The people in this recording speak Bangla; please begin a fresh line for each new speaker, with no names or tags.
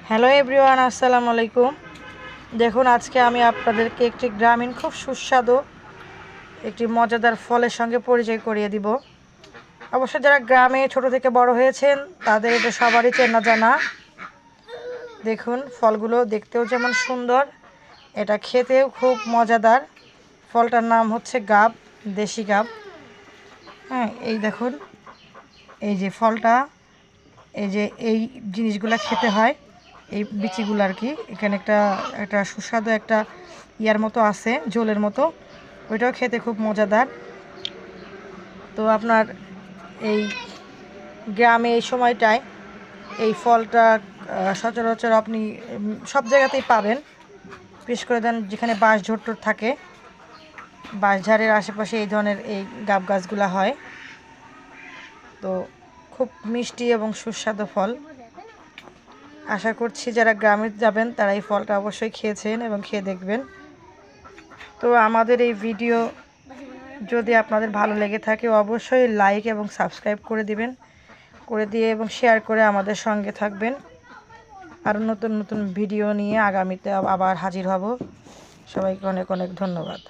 হ্যালো এভরিওয়ান, আসসালামু আলাইকুম। দেখুন, আজকে আমি আপনাদেরকে একটি গ্রামীণ খুব সুস্বাদু একটি মজাদার ফলের সঙ্গে পরিচয় করিয়ে দিব। অবশ্য যারা গ্রামে ছোট থেকে বড় হয়েছেন তাদের এটা সবারই চেনা জানা। দেখুন, ফলগুলো দেখতেও যেমন সুন্দর, এটা খেতেও খুব মজাদার। ফলটার নাম হচ্ছে গাব, দেশি গাব। হ্যাঁ, এই দেখুন, এই যে ফলটা, এই যে এই জিনিসগুলো খেতে হয়, এই বিচিগুলো আর কি। এখানে একটা একটা সুস্বাদু একটা ইয়ার মতো আছে, ঝোলের মতো, ওইটাও খেতে খুব মজাদার। তো আপনার এই গ্রামে এই সময়টায় এই ফলটা সচরাচর আপনি সব জায়গাতেই পাবেন। বিশেষ করে দেন যেখানে বাঁশঝোড় থাকে, বাঁশঝাড়ের আশেপাশে এই ধরনের এই গাব গাছগুলো হয়। তো খুব মিষ্টি এবং সুস্বাদু ফল। আশা করছি যারা গ্রামে যাবেন তারা এই ফলটা অবশ্যই খেয়েছেন এবং খেয়ে দেখবেন। তো আমাদের এই ভিডিও যদি আপনাদের ভালো লেগে থাকে অবশ্যই লাইক এবং সাবস্ক্রাইব করে দিবেন, করে দিয়ে এবং শেয়ার করে আমাদের সঙ্গে থাকবেন। আরও নতুন নতুন ভিডিও নিয়ে আগামীতে আবার হাজির হব। সবাইকে অনেক অনেক ধন্যবাদ।